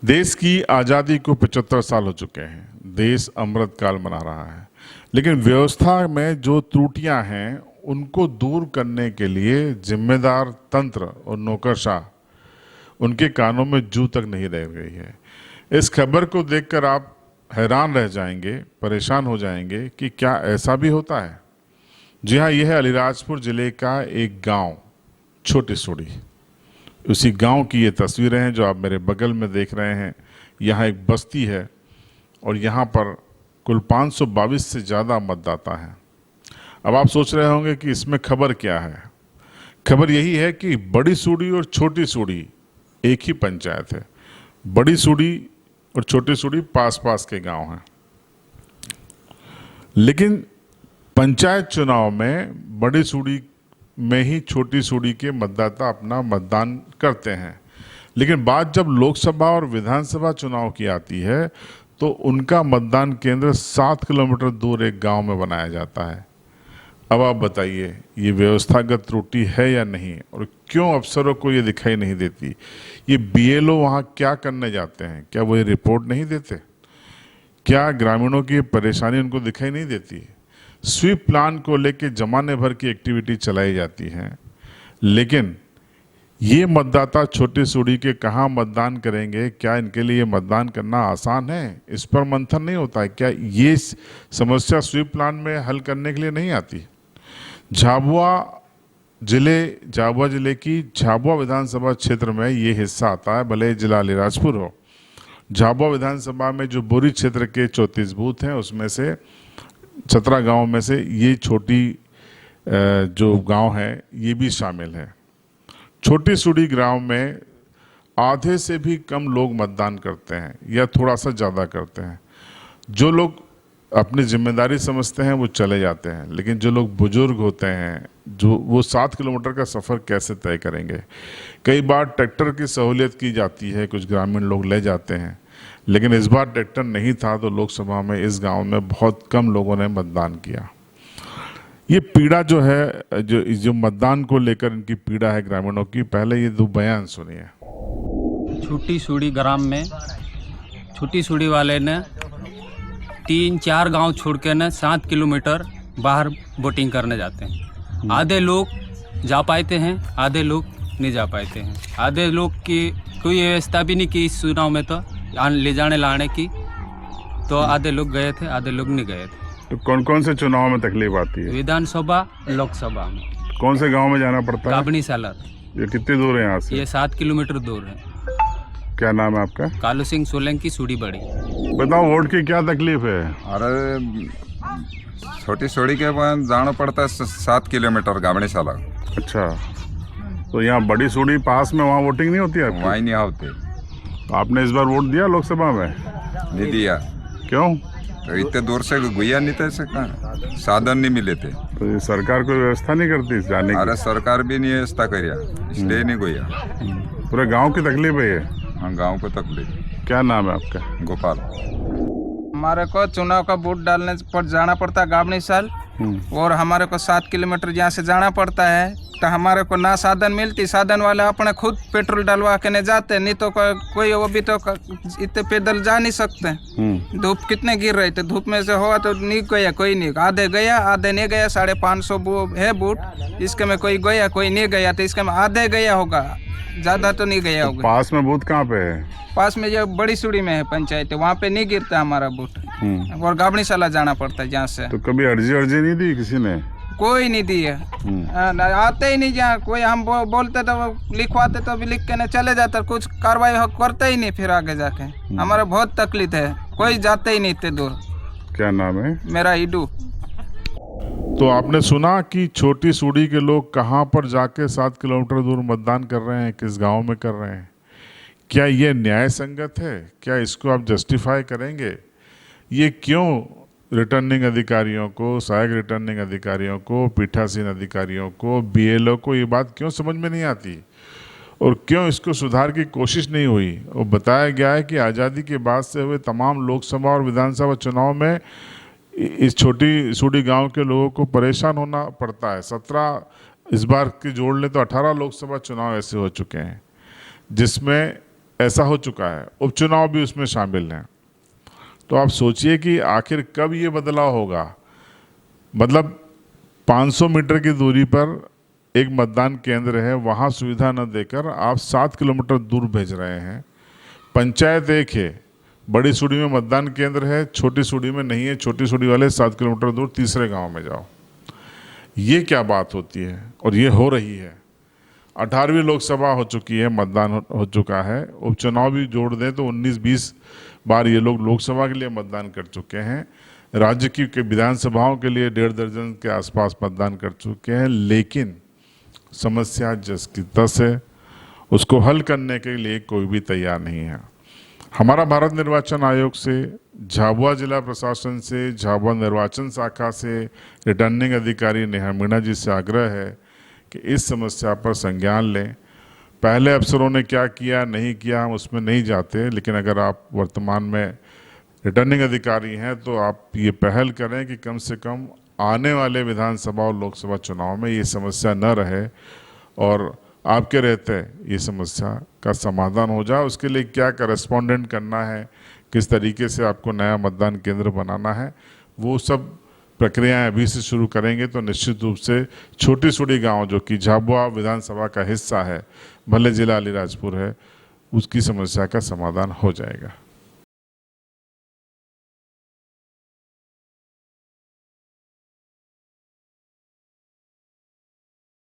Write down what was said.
देश की आज़ादी को 75 साल हो चुके हैं। देश अमृत काल मना रहा है, लेकिन व्यवस्था में जो त्रुटियां हैं उनको दूर करने के लिए जिम्मेदार तंत्र और नौकरशाह उनके कानों में जू तक नहीं रह गई है। इस खबर को देखकर आप हैरान रह जाएंगे, परेशान हो जाएंगे कि क्या ऐसा भी होता है। जी हाँ, यह है अलीराजपुर जिले का एक गांव छोटी सूड़ी। उसी गांव की ये तस्वीरें हैं जो आप मेरे बगल में देख रहे हैं। यहाँ एक बस्ती है और यहाँ पर कुल 522 से ज़्यादा मतदाता हैं। अब आप सोच रहे होंगे कि इसमें खबर क्या है। खबर यही है कि बड़ी सूड़ी और छोटी सूड़ी एक ही पंचायत है। बड़ी सूड़ी और छोटी सूड़ी पास पास के गांव हैं, लेकिन पंचायत चुनाव में बड़ी सूड़ी में ही छोटी सूड़ी के मतदाता अपना मतदान करते हैं, लेकिन बात जब लोकसभा और विधानसभा चुनाव की आती है तो उनका मतदान केंद्र 7 किलोमीटर दूर एक गांव में बनाया जाता है। अब आप बताइए, ये व्यवस्थागत त्रुटि है या नहीं, और क्यों अफसरों को ये दिखाई नहीं देती। ये बीएलओ वहाँ क्या करने जाते हैं? क्या वो ये रिपोर्ट नहीं देते? क्या ग्रामीणों की परेशानी उनको दिखाई नहीं देती? स्वीप प्लान को लेके जमाने भर की एक्टिविटी चलाई जाती हैं, लेकिन ये मतदाता छोटी सूड़ी के कहाँ मतदान करेंगे? क्या इनके लिए मतदान करना आसान है? इस पर मंथन नहीं होता है? क्या ये समस्या स्वीप प्लान में हल करने के लिए नहीं आती? झाबुआ जिले की झाबुआ विधानसभा क्षेत्र में ये हिस्सा आता है, भले जिला अलीराजपुर हो। झाबुआ विधानसभा में जो बोरी क्षेत्र के 34 बूथ हैं, उसमें से 17 गांव में से ये छोटी जो गांव है ये भी शामिल है। छोटी सूड़ी गांव में आधे से भी कम लोग मतदान करते हैं या थोड़ा सा ज़्यादा करते हैं। जो लोग अपनी जिम्मेदारी समझते हैं वो चले जाते हैं, लेकिन जो लोग बुजुर्ग होते हैं जो वो 7 किलोमीटर का सफ़र कैसे तय करेंगे। कई बार ट्रैक्टर की सहूलियत की जाती है, कुछ ग्रामीण लोग ले जाते हैं, लेकिन इस बार ट्रैक्टर नहीं था तो लोकसभा में इस गांव में बहुत कम लोगों ने मतदान किया। ये पीड़ा जो है, जो मतदान को लेकर इनकी पीड़ा है ग्रामीणों की, पहले ये 2 बयान सुनिए। छोटी सूड़ी ग्राम में छोटी सूड़ी वाले ने 3-4 गांव छोड़ के न 7 किलोमीटर बाहर वोटिंग करने जाते हैं। आधे लोग जा पाते हैं, आधे लोग नहीं जा पाते हैं। आधे लोग की कोई व्यवस्था भी नहीं की इस चुनाव में, तो ले जाने लाने की, तो आधे लोग गए थे, आधे लोग नहीं गए थे। तो कौन कौन से चुनाव में तकलीफ आती है? विधानसभा, लोकसभा में। कौन से गांव में जाना पड़ता है? गाबनी सालर। ये कितनी दूर है यहाँ से? ये 7 किलोमीटर दूर है। क्या नाम है आपका? कालू सिंह सोलंकी, सूड़ी बड़ी। बताओ, वोट की क्या तकलीफ है? अरे छोटी सोड़ी के बाद जाना पड़ता है 7 किलोमीटर गाबड़ी साला। अच्छा, तो यहाँ बड़ी सूड़ी पास में, वहाँ वोटिंग नहीं होती है? वहीं नहीं होते। तो आपने इस बार वोट दिया लोकसभा में? नहीं दिया। क्यों? तो इतने दूर से गुया नहीं थे सकता, साधन नहीं मिले थे। तो ये सरकार कोई व्यवस्था नहीं करती इस जाने की? अरे सरकार भी नहीं व्यवस्था करिया, इसलिए नहीं गुया। पूरे गांव की तकलीफ है ये? हाँ, गाँव को तकलीफ। क्या नाम है आपका? गोपाल। हमारे को चुनाव का वोट डालने पर जाना पड़ता है गाबनी साल, और हमारे को 7 किलोमीटर यहाँ से जाना पड़ता है। तो हमारे को ना साधन मिलती, साधन वाले अपने खुद पेट्रोल डलवा के नहीं जाते, नहीं तो कोई वो भी तो इतने पैदल जा नहीं सकते। धूप कितने गिर रहे थे, धूप में से हुआ तो नहीं गया, कोई नहीं, आधे गया आधे नहीं गया। 550 है बूथ, इसके में कोई गया कोई नहीं गया, तो इसके में आधे गया होगा, ज़्यादा तो नहीं गया होगा। पास में बूथ कहाँ पे है? पास में जो बड़ी सूड़ी में है पंचायत, वहाँ पे नहीं गिरता हमारा बूथ, और गाबड़ी साला जाना पड़ता है जहाँ से। तो कभी अर्जी नहीं दी किसी ने? कोई नहीं दी है, आते ही नहीं। जहाँ कोई हम बोलते तो वो लिखवाते तो भी लिख के नहीं चले जाते, कुछ कार्रवाई करते ही नहीं। फिर आगे जाके हमारा बहुत तकलीफ है, कोई जाते ही नहीं इतने दूर। क्या नाम है? मेरा ईडू। तो आपने सुना कि छोटी सूड़ी के लोग कहाँ पर जाके 7 किलोमीटर दूर मतदान कर रहे हैं, किस गांव में कर रहे हैं। क्या ये न्याय संगत है? क्या इसको आप जस्टिफाई करेंगे? ये क्यों रिटर्निंग अधिकारियों को, सहायक रिटर्निंग अधिकारियों को, पीठासीन अधिकारियों को, बीएलओ को ये बात क्यों समझ में नहीं आती, और क्यों इसको सुधार की कोशिश नहीं हुई? और बताया गया है कि आज़ादी के बाद से हुए तमाम लोकसभा और विधानसभा चुनाव में इस छोटी सूड़ी गांव के लोगों को परेशान होना पड़ता है। 17 इस बार के जोड़ ले तो 18 लोकसभा चुनाव ऐसे हो चुके हैं जिसमें ऐसा हो चुका है, उपचुनाव भी उसमें शामिल हैं। तो आप सोचिए कि आखिर कब ये बदलाव होगा। मतलब 500 मीटर की दूरी पर एक मतदान केंद्र है, वहाँ सुविधा न देकर आप 7 किलोमीटर दूर भेज रहे हैं। पंचायत एक है, बड़ी सूड़ी में मतदान केंद्र है, छोटी सूड़ी में नहीं है। छोटी सूड़ी वाले 7 किलोमीटर दूर तीसरे गांव में जाओ। ये क्या बात होती है? और ये हो रही है। 18वीं लोकसभा हो चुकी है, मतदान हो चुका है, उपचुनाव भी जोड़ दें तो 19-20 बार ये लोग लोकसभा के लिए मतदान कर चुके हैं। राज्य की विधानसभाओं के लिए 1.5 दर्जन के आसपास मतदान कर चुके हैं। लेकिन समस्या जस की तस है, उसको हल करने के लिए कोई भी तैयार नहीं है। हमारा भारत निर्वाचन आयोग से, झाबुआ जिला प्रशासन से, झाबुआ निर्वाचन शाखा से रिटर्निंग अधिकारी नेहा मीणा जी से आग्रह है कि इस समस्या पर संज्ञान लें। पहले अफसरों ने क्या किया नहीं किया हम उसमें नहीं जाते, लेकिन अगर आप वर्तमान में रिटर्निंग अधिकारी हैं तो आप ये पहल करें कि कम से कम आने वाले विधानसभा और लोकसभा चुनाव में ये समस्या न रहे और आपके रहते ये समस्या का समाधान हो जाए। उसके लिए क्या करस्पॉन्डेंट करना है, किस तरीके से आपको नया मतदान केंद्र बनाना है, वो सब प्रक्रियाएं अभी से शुरू करेंगे तो निश्चित रूप से छोटी सूड़ी गांव जो कि झाबुआ विधानसभा का हिस्सा है, भले जिला अलीराजपुर है, उसकी समस्या का समाधान हो जाएगा।